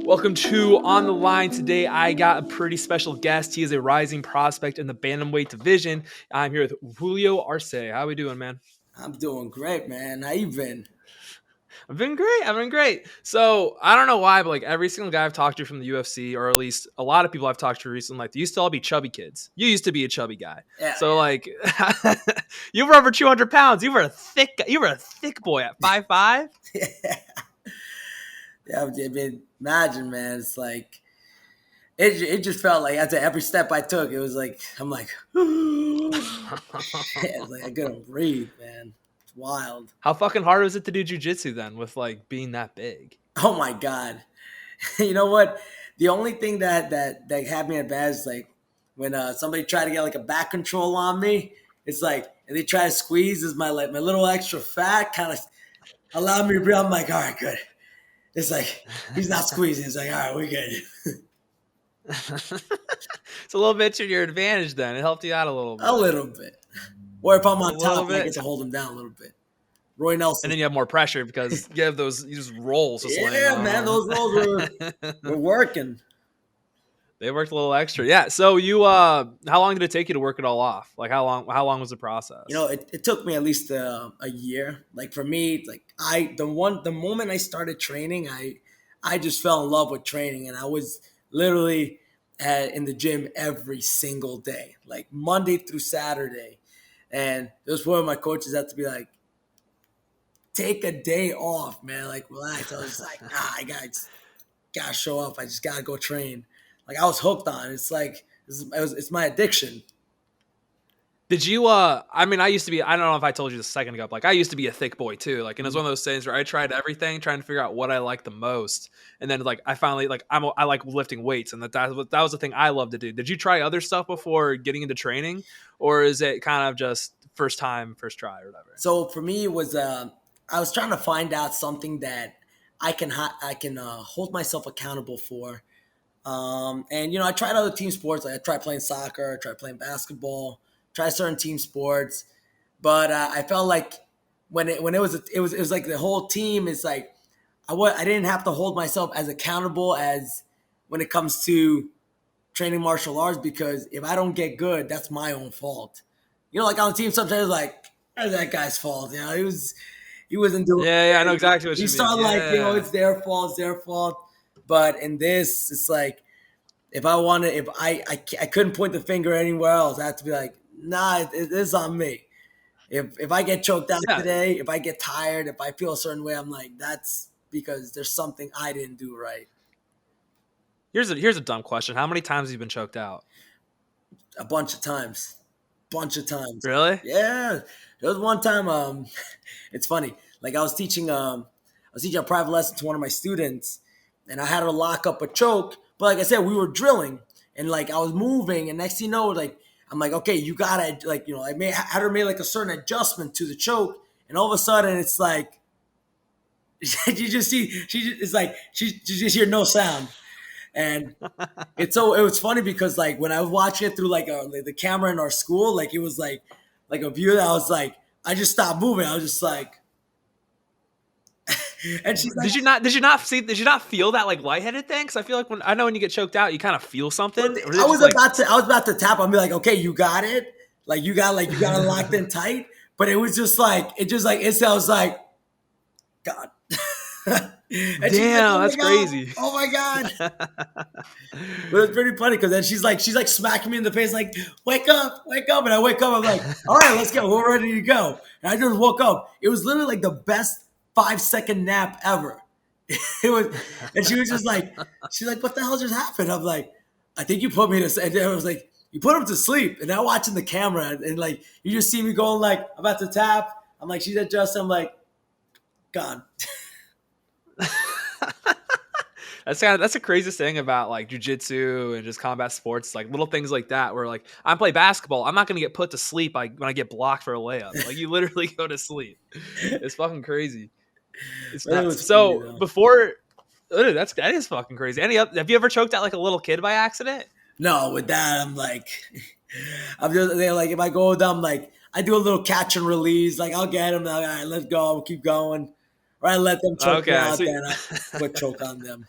Welcome to On the Line. Today, I got a pretty special guest. He is a rising prospect in the Bantamweight Division. I'm here with Julio Arce. How we doing, man? I'm doing great, man. How you been? I've been great. I've been great. So I don't know why, but like every single guy I've talked to from the UFC, or at least a lot of people I've talked to recently, like they used to all be chubby kids. You used to be a chubby guy. Yeah, So like you were over 200 pounds. You were a thick boy at 5'5". yeah. Yeah, I mean, imagine, man. It's like it just felt like after every step I took, it was like I'm like, it's like I couldn't breathe, man. It's wild. How fucking hard was it to do jujitsu then with like being that big? Oh my god. You know what? The only thing that had me at bad is like when somebody tried to get like a back control on me. It's like and they try to squeeze. Is my like my little extra fat kind of allowed me to breathe. I'm like, all right, good. It's like he's not squeezing. It's like, all right, we're good. It's a little bit to your advantage then. It helped you out a little bit. A little bit. Or if I'm on A little top, I bit. get to hold him down a little bit. Roy Nelson. And then you have more pressure because you have those you just rolls. Just Yeah, man, those rolls were working. They worked a little extra. Yeah. So you how long did it take you to work it all off? Like how long was the process? You know, it took me at least a year. Like for me, like the moment I started training, I just fell in love with training, and I was literally in the gym every single day, like Monday through Saturday. And it was one of my coaches had to be like, take a day off, man. Like relax. I was just like, I gotta show up. I just gotta go train. Like I was hooked on it. It's like it's my addiction. Did you I mean I used to be, I don't know if I told you this a second ago, but like I used to be a thick boy too. Like and it was one of those things where I tried everything trying to figure out what I liked the most. And then like I finally like I like lifting weights, and that was the thing I love to do. Did you try other stuff before getting into training, or is it kind of just first time, first try or whatever? So for me, it was I was trying to find out something that I can hold myself accountable for. And you know, I tried other team sports. Like I tried playing soccer, I tried playing basketball, tried certain team sports, but I felt like when it was like the whole team is like I didn't have to hold myself as accountable as when it comes to training martial arts, because if I don't get good, that's my own fault. You know, like on the team sometimes like that's that guy's fault. You know, he wasn't doing. Yeah, I know exactly what You you mean. start like, you know, Yeah. it's their fault, it's their fault. But in this, it's like if I wanted, if I couldn't point the finger anywhere else, I had to be like, nah, it is on me. If I get choked out Yeah. today, if I get tired, if I feel a certain way, I'm like, that's because there's something I didn't do right. Here's a dumb question. How many times have you been choked out? A bunch of times. Really? Yeah, there was one time. It's funny. Like I was teaching a private lesson to one of my students, and I had to lock up a choke. But like I said, we were drilling, and like I was moving, and next thing you know, like I'm like, okay, you gotta like you know, had her make like a certain adjustment to the choke, and all of a sudden it's like you just see it's like you just hear no sound. And it was funny because like when I was watching it through like the camera in our school, like it was like a view that I was like, I just stopped moving. I was just like, and she's like, Did you not feel that like lightheaded thing? Because I feel like when you get choked out, you kind of feel something. Or is it just like, I was about to tap. I'll be like, okay, you got it. Like you got it locked in tight. But it was just like it I was like, God. And she's like, damn, oh that's my God, crazy. oh my God. But it's pretty funny because then she's like smacking me in the face, like, wake up. And I wake up, I'm like, all right, let's go. We're ready to go. And I just woke up. It was literally like the best 5-second nap ever. It was, and she was just like, she's like, what the hell just happened? I'm like, I think you put me to sleep. And I was like, you put him to sleep. And now watching the camera, and like, you just see me going like, I'm about to tap. I'm like, she's adjusting. I'm like, God. That's the craziest thing about like jujitsu and just combat sports, like little things like that, where like I play basketball, I'm not gonna get put to sleep like when I get blocked for a layup. Like you literally go to sleep. It's fucking crazy. It's But it nuts. was funny, So though. before, that is fucking crazy. Have you ever choked out like a little kid by accident? No, with that, I'm like, I'm just they're like, if I go with them, like, I do a little catch and release. Like, I'll get him. Like, all right, let's go. We'll keep going. or I let them choke me Okay, out, so then I put choke on them.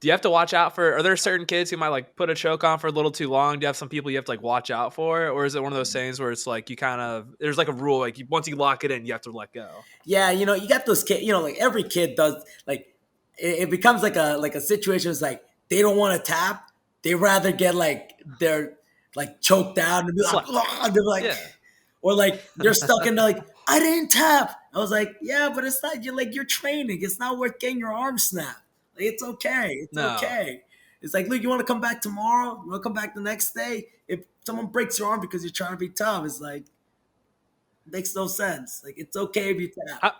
do you have to watch out for? Are there certain kids who might like put a choke on for a little too long? Do you have some people you have to like watch out for, or is it one of those things where it's like you kind of there's like a rule like once you lock it in, you have to let go? Yeah, you got those kids. Like every kid does. Like it becomes like a situation. It's like they don't want to tap. They rather get like they're like choked out and be like, Slap. "Ugh," they're like, Yeah. or like they're stuck in like, I didn't tap. I was like, yeah, but it's not. You're training. It's not worth getting your arm snapped. Like, it's okay. It's No. okay. It's like, look, you want to come back tomorrow? You want to come back the next day? If someone breaks your arm because you're trying to be tough, it's like makes no sense. Like it's okay if you tap. I,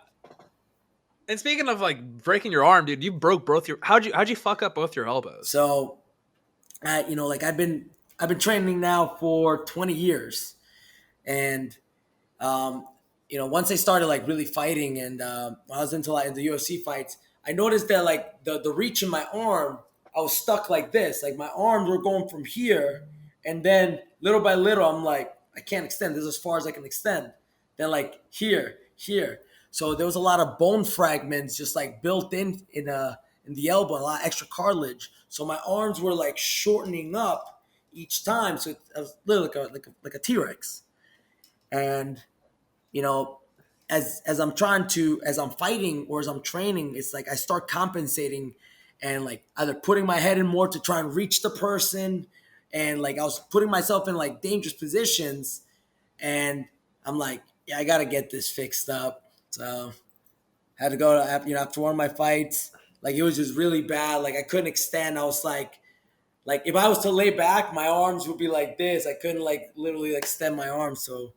and speaking of like breaking your arm, dude, you broke both your. How'd you fuck up both your elbows? So, like I've been training now for 20 years, and um, once I started like really fighting, and when I was into like the UFC fights, I noticed that like the reach in my arm, I was stuck like this. Like my arms were going from here, and then little by little, I'm like, I can't extend. This is as far as I can extend. Then like here. So there was a lot of bone fragments just like built in the elbow, a lot of extra cartilage. So my arms were like shortening up each time. So I was literally like a T-Rex. And you know, as I'm fighting or as I'm training, it's like I start compensating and like either putting my head in more to try and reach the person, and like I was putting myself in like dangerous positions, and I'm like, yeah, I gotta get this fixed up. So I had to go to, after one of my fights, like it was just really bad. Like I couldn't extend. I was like if I was to lay back, my arms would be like this. I couldn't like literally like extend my arms. So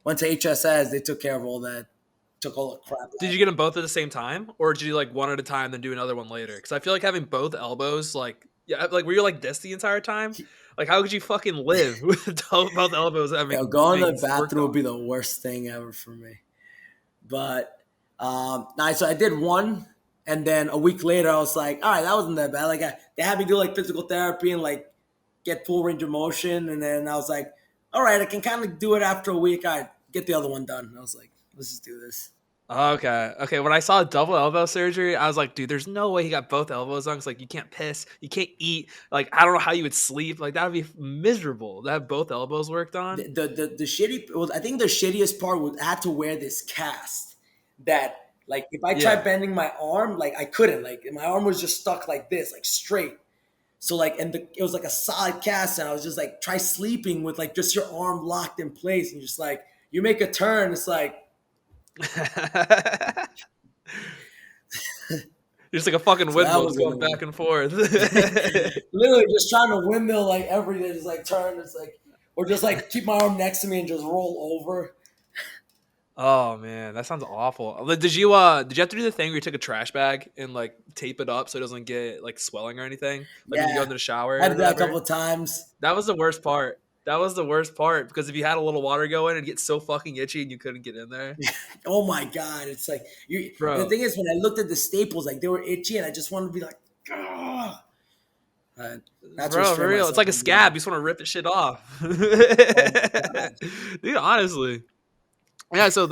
went to HSS. They took care of all that. Took all the crap Did out. you get them both at the same time, or did you like one at a time then do another one later? Because I feel like having both elbows, like yeah, like were you like this the entire time? Like how could you fucking live with both elbows having Going to being the worked bathroom would on? be the worst thing ever for me. But so I did one, and then a week later, I was like, all right, that wasn't that bad. Like they had me do like physical therapy and like get full range of motion, and then I was like, all right, I can kind of do it after a week. I get the other one done. And I was like, let's just do this. Okay. Okay. When I saw double elbow surgery, I was like, dude, there's no way he got both elbows on. Cause like you can't piss, you can't eat. Like I don't know how you would sleep. Like that would be miserable to have both elbows worked on. The shitty was, I think the shittiest part was I had to wear this cast that like if I tried Yeah. bending my arm, like I couldn't. Like my arm was just stuck like this, like straight. So like, and it was like a solid cast, and I was just like, try sleeping with like just your arm locked in place, and just like you make a turn, it's like Just like a fucking so that windmill was just going annoying. back and forth. Literally just trying to windmill like every day, just like turn, it's like, or just like keep my arm next to me and just roll over. Oh man, that sounds awful. Did you have to do the thing where you took a trash bag and like tape it up so it doesn't get like swelling or anything? Like when you go Yeah, into the shower I or did that a couple whatever? of times. That was the worst part. That was the worst part because if you had a little water go in, it'd get so fucking itchy and you couldn't get in there. Oh my god, it's like you. And the Bro, thing is, when I looked at the staples, like they were itchy, and I just wanted to be like, ah. That's what for restrained real. It's myself like a from doing scab. it. You just want to rip the shit off. Oh my god. Dude, honestly. Yeah, so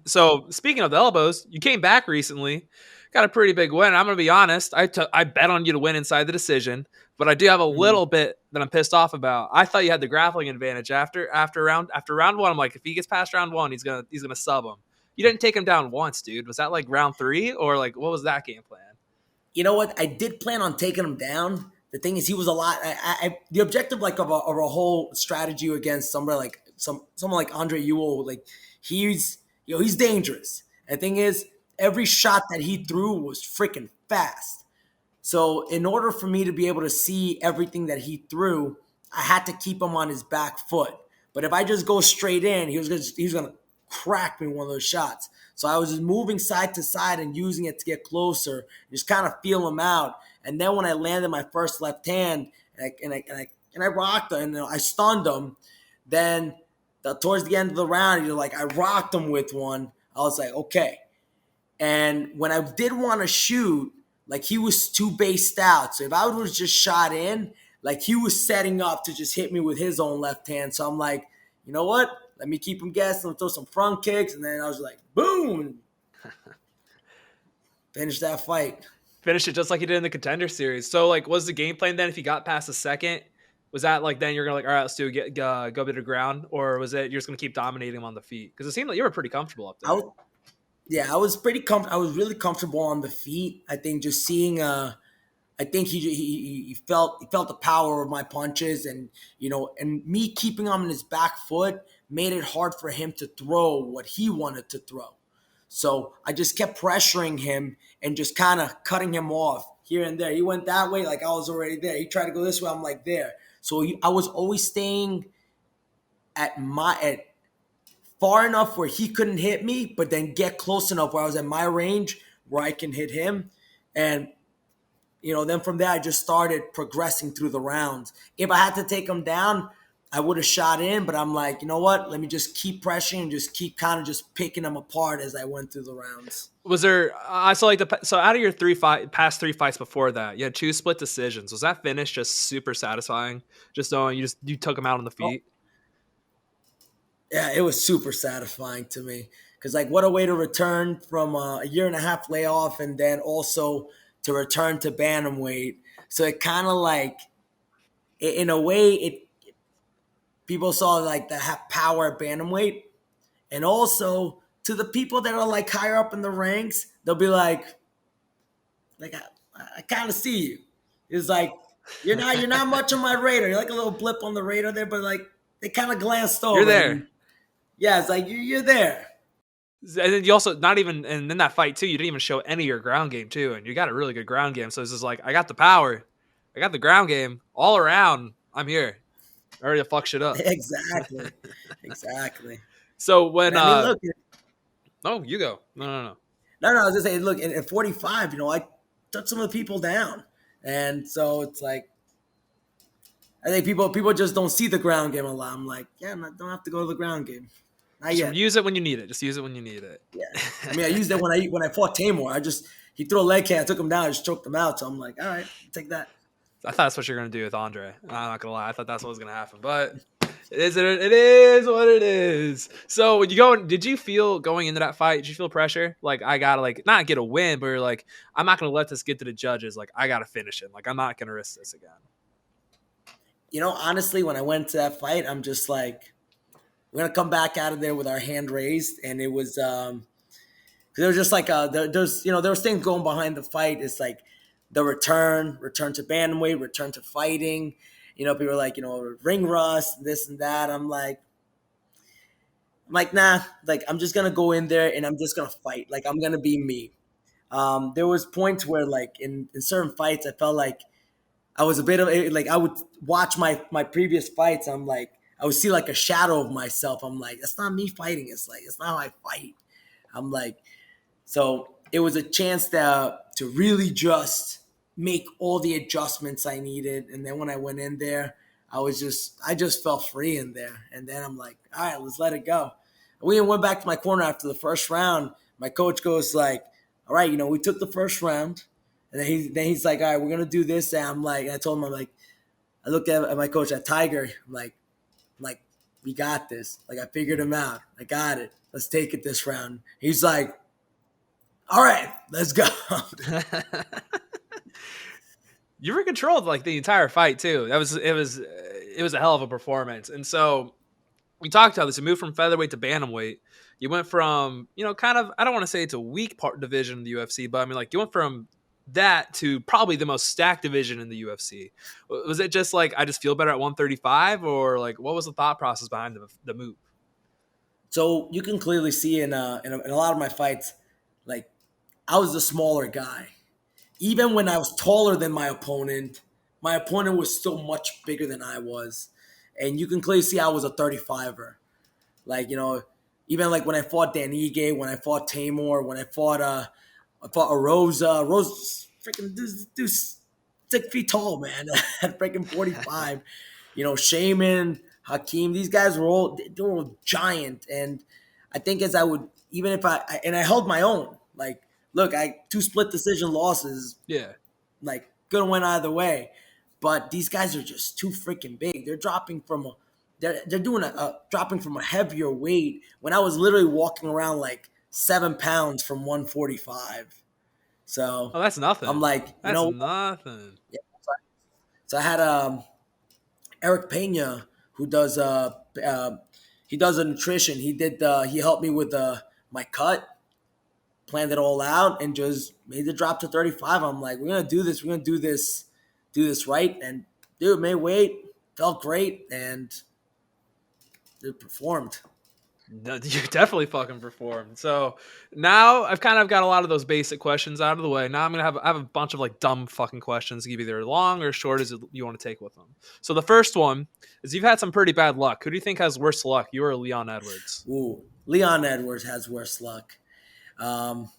so speaking of the elbows, you came back recently, got a pretty big win. I'm gonna be honest, I bet on you to win inside the decision, but I do have a Mhm. little bit that I'm pissed off about. I thought you had the grappling advantage after round one. I'm like, if he gets past round one, he's gonna sub him. You didn't take him down once, dude. Was that like round three or like what was that game plan? You know what? I did plan on taking him down. The thing is, he was a lot. The objective, like of a whole strategy against somebody like someone like Andre Ewell, like he's dangerous. And the thing is, every shot that he threw was freaking fast. So in order for me to be able to see everything that he threw, I had to keep him on his back foot. But if I just go straight in, he was gonna crack me one of those shots. So I was just moving side to side and using it to get closer, just kind of feel him out. And then when I landed my first left hand and I rocked him and I stunned him, then towards the end of the round, like I rocked him with one. I was like, okay. And when I did want to shoot, like he was too based out. So if I was just shot in, like he was setting up to just hit me with his own left hand. So I'm like, you know what? Let me keep him guessing. Let me throw some front kicks. And then I was like, boom. Finish that fight. Finish it just like he did in the Contender Series. So, like, was the game plan then if he got past the second? Was that like then you're gonna like, all right, let's do go to the ground, or was it you're just gonna keep dominating him on the feet? Because it seemed like you were pretty comfortable up I there. was, yeah, I was I was really comfortable on the feet. I think just seeing I think he felt the power of my punches, and and me keeping him on his back foot made it hard for him to throw what he wanted to throw. So I just kept pressuring him and just kind of cutting him off here and there. He went that way, like I was already there. He tried to go this way, I'm like there. So I was always staying at far enough where he couldn't hit me, but then get close enough where I was at my range where I can hit him. And then from there I just started progressing through the rounds. If I had to take him down, I would have shot in, but I'm like, you know what? Let me just keep pressuring and just keep kind of just picking them apart as I went through the rounds. Was there? I saw like so out of your past three fights before that, you had two split decisions. Was that finish just super satisfying? Just knowing you took him out on the Oh, feet. yeah, it was super satisfying to me because like what a way to return from a year and a half layoff and then also to return to bantamweight. So it kind of like, in a way, it people saw like the power at bantamweight, and also to the people that are like higher up in the ranks, they'll be like I kind of see you. It's like you're not much on my radar. You're like a little blip on the radar there, but like they kind of glanced You're over. there. And yeah, it's like you're there. And then you also not even, and in that fight too, you didn't even show any of your ground game too, and you got a really good ground game. So it's just like I got the power, I got the ground game all around. I'm here, ready to fuck shit up. Exactly, exactly. So when And I mean, look, oh, you go. No. no, I was just saying, look, at 45, I took some of the people down, and so it's like I think people just don't see the ground game a lot. I'm like, yeah, don't have to go to the ground game, not Just yet. use it when you need it. Just use it when you need it. Yeah, I mean, I used it when I fought Tamor. He threw a leg kick, I took him down, I just choked him out. So I'm like, all right, take that. I thought that's what you're gonna do with Andre. I'm not gonna lie. I thought that's what was gonna happen, but it is what it is. So when you go, did you feel going into that fight? Did you feel pressure? Like I gotta like not get a win, but you're like I'm not gonna let this get to the judges. Like I gotta finish it. Like I'm not gonna risk this again. Honestly, when I went to that fight, I'm just like, we're gonna come back out of there with our hand raised, and it was there was just like there was things going behind the fight. It's like the return to bantamweight, return to fighting. People are like, ring rust, this and that. I'm like, nah. Like, I'm just gonna go in there and I'm just gonna fight. Like, I'm gonna be me. There was points where, like, in certain fights, I felt like I was a bit of like I would watch my previous fights. I'm like, I would see like a shadow of myself. I'm like, that's not me fighting. It's not how I fight. I'm like, so it was a chance to really just make all the adjustments I needed. And then when I went in there, I just felt free in there. And then I'm like, all right, let's let it go. We went back to my corner after the first round. My coach goes like, all right, we took the first round. And then he's like, all right, we're going to do this. And I told him, I looked at my coach, at Tiger. I'm like, we got this. Like, I figured him out. I got it. Let's take it this round. He's like, all right, let's go. You were controlled like the entire fight too. It was a hell of a performance. And so we talked about this. You moved from featherweight to bantamweight. You went from, kind of, I don't want to say it's a weak part division in the UFC, but I mean, like, you went from that to probably the most stacked division in the UFC. Was it just like, I just feel better at 135, or like, what was the thought process behind the move? So you can clearly see in a lot of my fights, like, I was the smaller guy. Even when I was taller than my opponent was still much bigger than I was. And you can clearly see I was a 35er. Like, even like when I fought Dan Ige, when I fought Tamor, when I fought Arosa. Rosa's freaking dude's 6 feet tall, man. At freaking 45. Shaman, Hakeem, these guys they were all giant. And I think as I would, even if I held my own, like, look, I 2 split decision losses. Yeah. Like, could have went either way. But these guys are just too freaking big. They're dropping from they're doing dropping from a heavier weight when I was literally walking around like 7 pounds from 145. So Oh, that's I'm nothing. like, you That's know, nothing. yeah. So I had Eric Pena who does he does a nutrition. He helped me with my cut, planned it all out, and just made the drop to 35. I'm like, we're gonna do this. We're gonna do this right. And dude, made weight, felt great, and it performed. No, you definitely fucking performed. So now I've kind of got a lot of those basic questions out of the way. Now I have a bunch of like dumb fucking questions to give either long or short as you want to take with them. So the first one is you've had some pretty bad luck. Who do you think has worse luck? You or Leon Edwards? Ooh, Leon Edwards has worse luck. Um,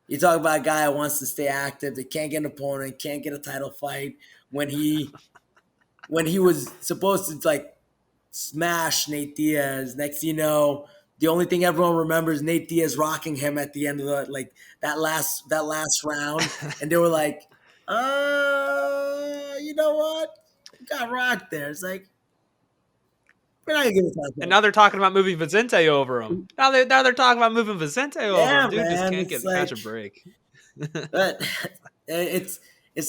you talk about a guy who wants to stay active, that can't get an opponent, can't get a title fight. When he was supposed to like smash Nate Diaz, next thing you know, the only thing everyone remembers Nate Diaz rocking him at the end of the like that last round, and they were like, you know what, you got rocked there. It's like we're not gonna give it And time. now they're talking about moving Vicente over him. Now they're talking about moving Vicente over him. Yeah, Dude just man, can't it's catch a like, break. but it's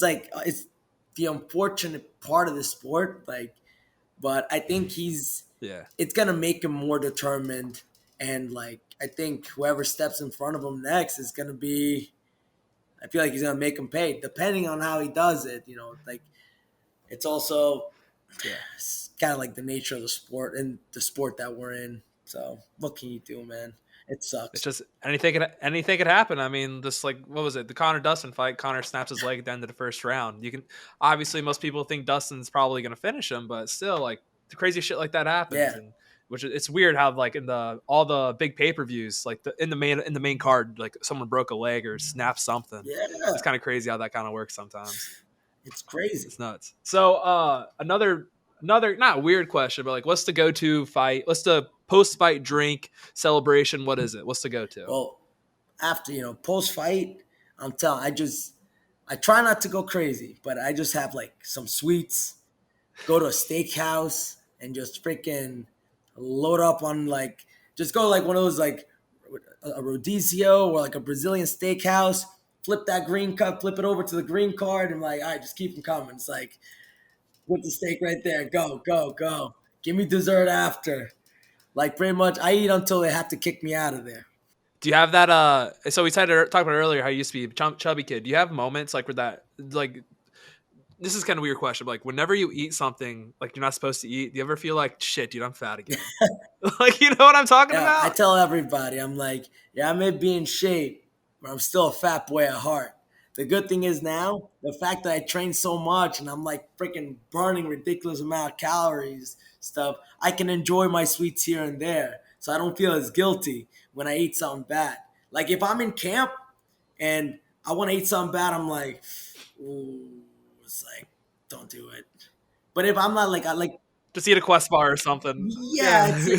like it's the unfortunate part of the sport, like. But I think Yeah. it's gonna make him more determined, and like I think whoever steps in front of him next is gonna be. I feel like he's gonna make him pay, depending on how he does it. You know, like it's also Yeah. it's kind of like the nature of the sport and the sport that we're in. So what can you do, man? It It's sucks. just anything could happen. I mean, this like what was it? The Connor Dustin fight. Connor snaps his leg at the end of the first round. You can obviously most people think Dustin's probably going to finish him, but still like the crazy shit like that happens, Yeah, and it's weird how like in the all the big pay per views like in the main card like someone broke a leg or snapped something. yeah, It's kind of crazy how that kind of works sometimes. it's crazy. It's nuts. So another not weird question, but like what's the go to fight? What's the post fight drink celebration? What is it? What's the go to? Well, after post fight, I try not to go crazy, but I just have like some sweets, go to a steakhouse and just freaking load up on like just go like one of those like a rodizio or like a Brazilian steakhouse. Flip that green cup, flip it over to the green card, and like, all right, just keep them coming. It's like put the steak right there. Go, go, go. Give me dessert after. Like pretty much, I eat until they have to kick me out of there. Do you have that? So we talked about earlier how you used to be a chubby kid. Do you have moments like where that like this is kind of a weird question, but like whenever you eat something like you're not supposed to eat, do you ever feel like shit, dude, I'm fat again? Like you know what I'm talking Yeah, I about? tell everybody, I'm like, yeah, I may be in shape, but I'm still a fat boy at heart. The good thing is now, the fact that I train so much and I'm like freaking burning ridiculous amount of calories, stuff, I can enjoy my sweets here and there. So I don't feel as guilty when I eat something bad. Like if I'm in camp and I want to eat something bad, I'm like, ooh, it's like, don't do it. But if I'm not like, I like, Just eat a Quest bar or something. yeah, it's like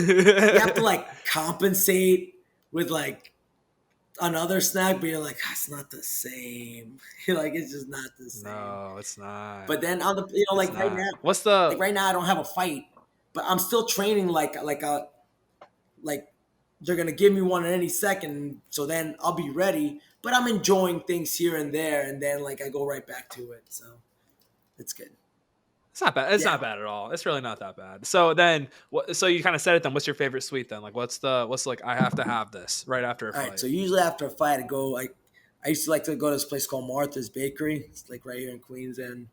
you have to Yeah. like compensate with like another snack, but you're like, "Ah, it's not the same. You're like, it's just not the same. No, it's not. But then on the It's like not. What's the right now I don't have a fight, but I'm still training like they're gonna give me one at any second, so then I'll be ready. But I'm enjoying things here and there, and then like I go right back to it. So it's good. It's not bad. It's Yeah. not bad at all. It's really not that bad. So then, so you kind of said it. Then, what's your favorite sweet? Then, like, what's like I have to have this right after a All right. fight. So usually after a fight, I used to like to go to this place called Martha's Bakery. It's like right here in Queens, and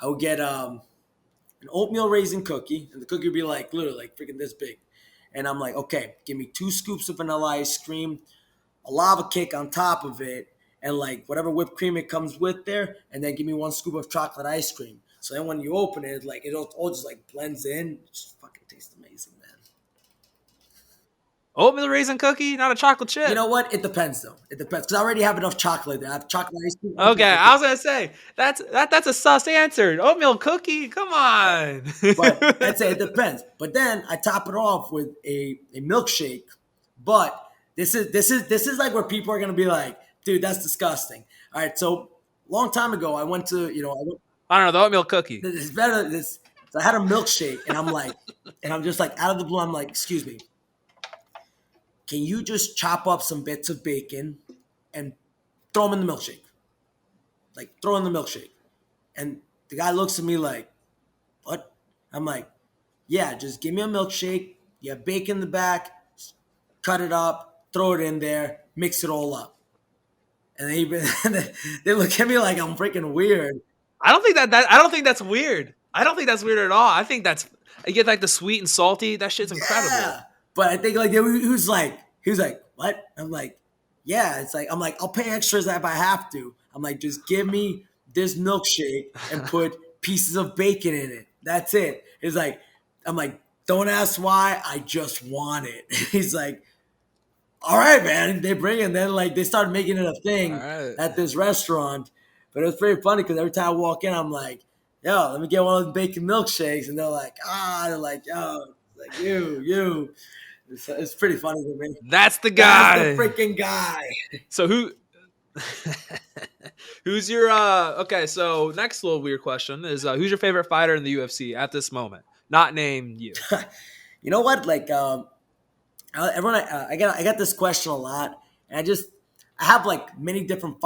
I would get an oatmeal raisin cookie, and the cookie would be like literally like freaking this big. And I'm like, okay, give me 2 scoops of vanilla ice cream, a lava cake on top of it, and like whatever whipped cream it comes with there, and then give me 1 scoop of chocolate ice cream. So then when you open it, like it all just like blends in. It just fucking tastes amazing, man. Oatmeal raisin cookie, not a chocolate You chip. know what? It depends though. It depends because I already have enough chocolate there. I have chocolate ice cream and Okay, chocolate I cake. was gonna say that's a sus answer. Oatmeal cookie, come on. But I'd say it depends. But then I top it off with a milkshake. But this is like where people are gonna be like, dude, that's disgusting. All right, so long time ago, I went to I went, I don't know the oatmeal cookie. this is better. This so I had a milkshake, and I'm like, and I'm just like out of the blue, I'm like, excuse me, can you just chop up some bits of bacon and throw them in the milkshake? like throw in the milkshake. And the guy looks at me like, what? I'm like, yeah, just give me a milkshake. You have bacon in the back, cut it up, throw it in there, mix it all up. And they look at me like I'm freaking weird. I don't think I don't think that's weird. I don't think that's weird at all. I think that's you get like the sweet and salty. That shit's incredible. Yeah. But I think like he was like, what? I'm like, yeah. It's like I'm like, I'll pay extras if I have to. I'm like, just give me this milkshake and put pieces of bacon in it. That's it. It's like, I'm like, don't ask why. I just want it. He's like, all right, man. They bring it. And then like they started making it a thing at this restaurant. But it was pretty funny because every time I walk in, I'm like, yo, let me get one of those bacon milkshakes. And they're like, they're like, yo, like you. It's pretty funny to me. That's the guy. That's the freaking guy. So who's your okay, so next little weird question is who's your favorite fighter in the UFC at this moment? Not named you. You know what? Like everyone I got this question a lot, and I have like many different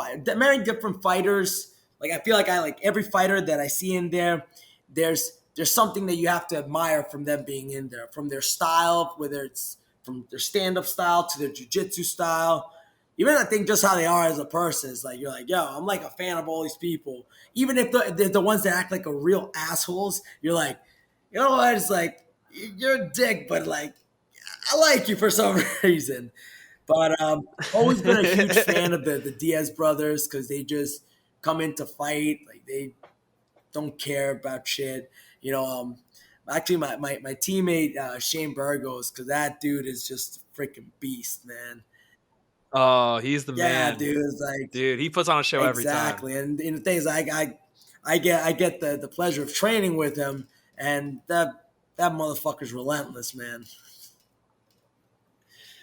fighters. Like I feel like I like every fighter that I see in there, there's something that you have to admire from them being in there, from their style, whether it's from their stand-up style to their jiu-jitsu style. Even I think just how they are as a person is like, you're like, yo, I'm like a fan of all these people. Even if they're the ones that act like a real assholes, you're like, you know what? It's like, you're a dick, but like, I like you for some reason. But always been a huge fan of the Diaz brothers because they just come in to fight. Like they don't care about shit. You know, actually my teammate Shane Burgos, because that dude is just a freaking beast, man. Oh, he's the man. Yeah, dude. It's like, dude, he puts on a show every time. Exactly. And the thing is, I get the pleasure of training with him, and that motherfucker's relentless, man.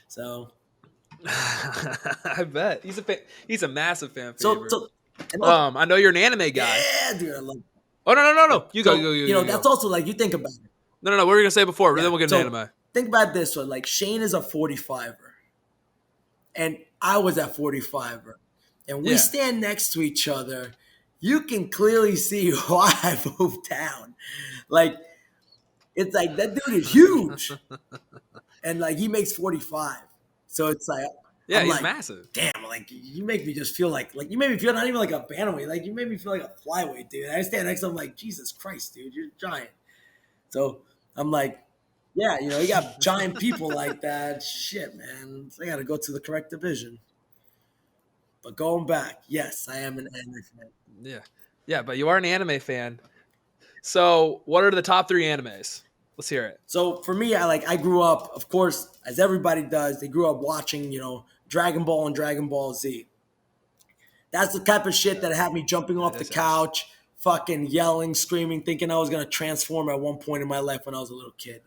So I bet he's a massive fan favorite. So I know you're an anime guy. Yeah, dude, I love. Oh no! You go. You know, that's also like you think about it. No. What were you gonna say before? Then we'll get into anime. Think about this one. Like Shane is a 45er, and I was at 45er, and we stand next to each other. You can clearly see why I moved down. Like it's like that dude is huge, and like he makes 45. So it's like. Yeah, I'm he's like, massive. Damn, like you make me just feel like you made me feel not even like a bantamweight, like you made me feel like a flyweight, dude. I stand next to him like, Jesus Christ, dude, you're giant. So I'm like, yeah, you know, you got giant people like that. Shit, man, I got to go to the correct division. But going back, yes, I am an anime fan. Yeah, but you are an anime fan. So, what are the top 3 animes? Let's hear it. So for me, I grew up, of course, as everybody does. They grew up watching, you know, Dragon Ball and Dragon Ball Z. That's the type of shit that had me jumping off the couch, fucking yelling, screaming, thinking I was gonna transform at one point in my life when I was a little kid.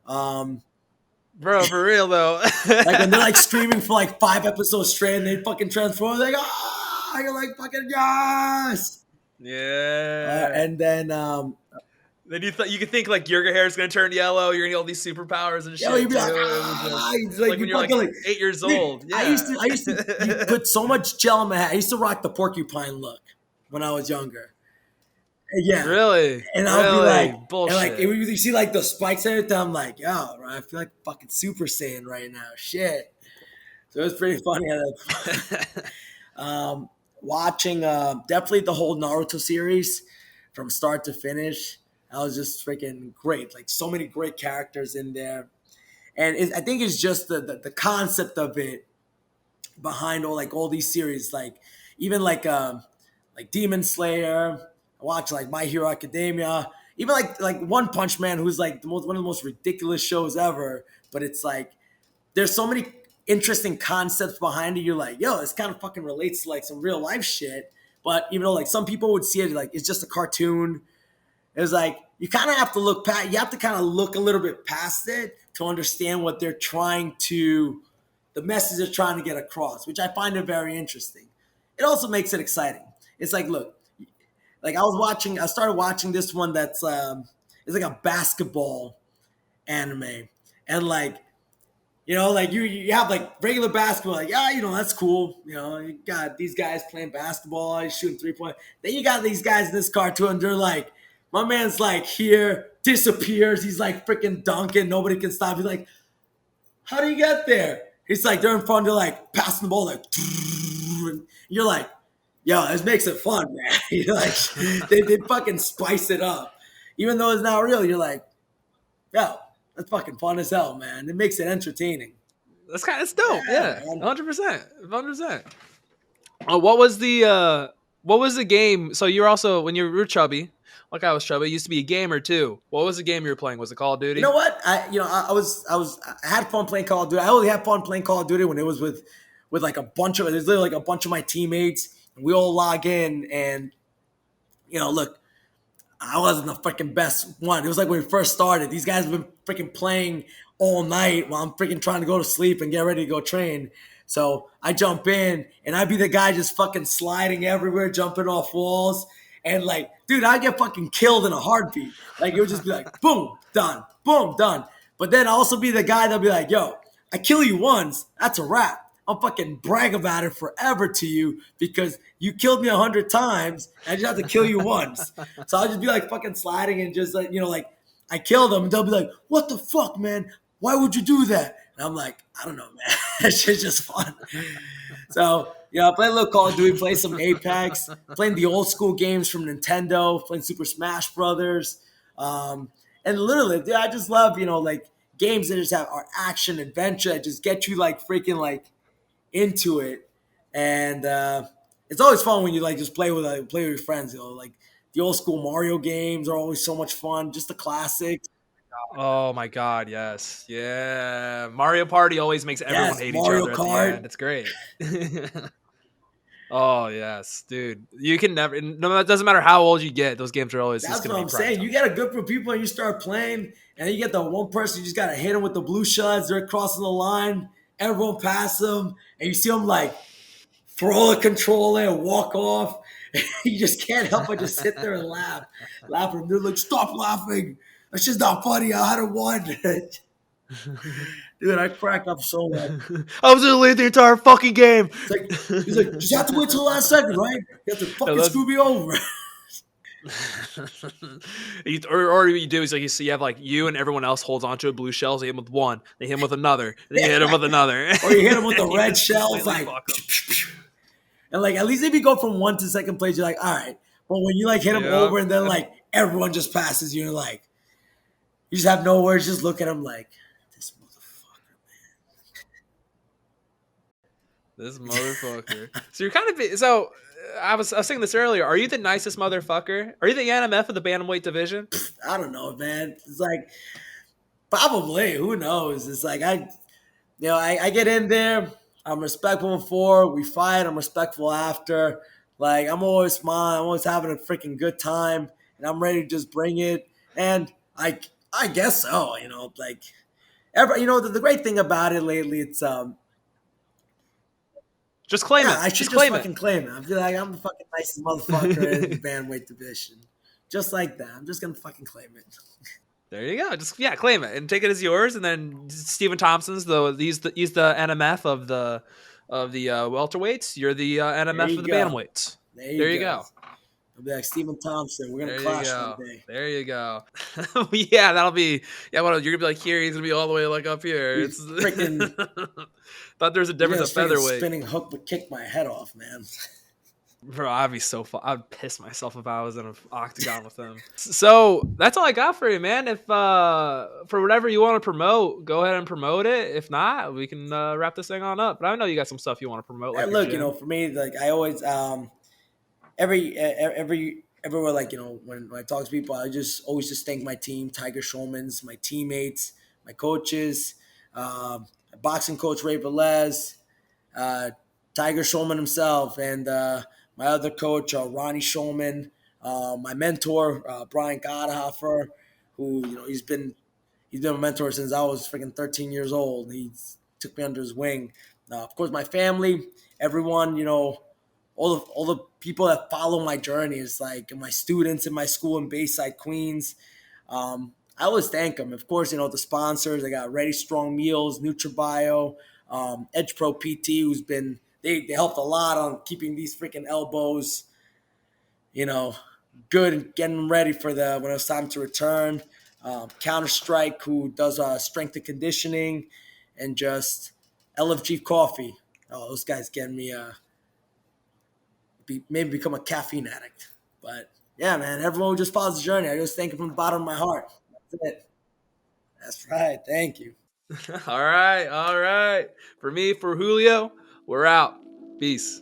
Bro, for real though. Like when they're like screaming for like 5 episodes straight and they fucking transform, like you're like fucking yes. Yeah. And then then you could think like your hair is gonna turn yellow. You're gonna get all these superpowers and shit. You'd be like when you're like 8 years old. Yeah. I used to put so much gel in my hair. I used to rock the porcupine look when I was younger. Yeah, really. And I would be like, bullshit. And like you see like the spikes and everything. I'm like, yo, I feel like fucking Super Saiyan right now. Shit. So it was pretty funny. Watching definitely the whole Naruto series from start to finish. That was just freaking great. Like so many great characters in there. And I think it's just the concept of it behind all these series. Like even like Demon Slayer. I watch like My Hero Academia. Even like One Punch Man, who's like one of the most ridiculous shows ever. But it's like there's so many interesting concepts behind it. You're like, yo, this kind of fucking relates to like some real life shit. But even though like some people would see it like it's just a cartoon. It was like you kind of have to look past. You have to kind of look a little bit past it to understand what the message they're trying to get across, which I find it very interesting. It also makes it exciting. It's like, look, like I started watching this one that's it's like a basketball anime, and like Like you have like regular basketball, like, yeah, that's cool. You got these guys playing basketball, he's shooting 3 point. Then you got these guys in this cartoon, they're like, my man's like here, disappears, he's like freaking dunking, nobody can stop. He's like, how do you get there? He's like, they're in front, they're like passing the ball, like, and you're like, yo, this makes it fun, man. You're like, they fucking spice it up. Even though it's not real, you're like, yo, that's fucking fun as hell, man. It makes it entertaining. That's dope. Yeah, Man. 100%, 100%. What was the game? So you're also when you were chubby, like I was chubby. You used to be a gamer too. What was the game you were playing? Was it Call of Duty? You know what? I had fun playing Call of Duty. I only had fun playing Call of Duty when it was with like there's literally like a bunch of my teammates, and we all log in, and look, I wasn't the freaking best one. It was like when we first started. These guys have been freaking playing all night while I'm freaking trying to go to sleep and get ready to go train. So I jump in, and I'd be the guy just fucking sliding everywhere, jumping off walls. And like, dude, I'd get fucking killed in a heartbeat. Like, it would just be like, boom, done. Boom, done. But then I'll also be the guy that'll be like, yo, I kill you once, that's a wrap. I'll fucking brag about it forever to you because you killed me 100 times and I just have to kill you once. So I'll just be like fucking sliding and just like, like I kill them and they'll be like, what the fuck, man? Why would you do that? And I'm like, I don't know, man. It's just fun. So, I play a little Call of Duty, play some Apex, playing the old school games from Nintendo, playing Super Smash Brothers. And literally, dude, I just love, like games that just have our action, adventure, that just get you like freaking like into it. And it's always fun when you like just play with your friends. Like the old school Mario games are always so much fun. Just the classics. Oh my god, yes. Yeah. Mario Party always makes everyone Yes, hate each Mario other at the Kart. end. It's great. Oh yes, dude. You can never no it doesn't matter how old you get, those games are always That's just what gonna I'm be prime saying. time. You get a group of people and you start playing, and then you get the one person you just gotta hit them with the blue shots. They're crossing the line. Everyone pass them, and you see them like throw a controller and walk off. You just can't help but just sit there and laugh. Laugh at them. They're like, stop laughing. That's just not funny. I had a one. Dude, I cracked up so much. I was gonna lead the entire fucking game. It's like, he's like, just have to wait till the last second, right? You have to fucking screw me over. or you do is like you have like you and everyone else holds onto a blue shell, so you hit him with one, they hit him with another, then you hit him with another. Or you hit him with the red shells, completely like, fuck 'em. and like at least if you go from one to second place, you're like, all right. But when you like hit him Yep. over and then like everyone just passes you, you're like, you just have no words, just look at him like, This motherfucker. So you're kind of so. I was saying this earlier. Are you the nicest motherfucker? Are you the NMF of the Bantamweight division? I don't know, man. It's like probably. Who knows? It's like I get in there. I'm respectful before we fight. I'm respectful after. Like I'm always smiling. I'm always having a freaking good time, and I'm ready to just bring it. And I guess so. Like the great thing about it lately, it's Just claim it. I should just claim fucking it. claim it. I feel like I'm the fucking nicest motherfucker in the Bantamweight division. Just like that. I'm just gonna fucking claim it. There you go. Just claim it and take it as yours. And then Stephen Thompson's he's the NMF of the welterweights. You're the NMF of the bantamweights. There you go. I'll be like Stephen Thompson. We're gonna clash one day. There you go. Yeah, that'll be. Yeah, you're gonna be like here. He's gonna be all the way like up here. It's freaking. Thought there's a difference of featherweight. Spinning hook would kick my head off, man. Bro, I'd be so fun. I'd piss myself if I was in an octagon with them. So that's all I got for you, man. If for whatever you want to promote, go ahead and promote it. If not, we can wrap this thing on up. But I know you got some stuff you want to promote. Like look, for me, like I always everywhere, like when I talk to people, I just always just thank my team, Tiger Showmans, my teammates, my coaches, my boxing coach Ray Velez, Tiger Showman himself, and my other coach Ronnie Showman, my mentor Brian Godhofer, who he's been a mentor since I was freaking 13 years old. He took me under his wing. Of course, my family, everyone, all the people that follow my journey. Is like my students in my school in Bayside, Queens. I always thank them. Of course, the sponsors. I got Ready Strong Meals, NutriBio, Edge Pro PT, who's been they helped a lot on keeping these freaking elbows, you know, good and getting them ready for the when it was time to return. Counter Strike, who does strength and conditioning, and just LFG Coffee. Oh, those guys getting me maybe become a caffeine addict. But yeah, man, everyone who just follows the journey. I just thank you from the bottom of my heart. That's it. That's right. Thank you. All right. All right. For me, for Julio, we're out. Peace.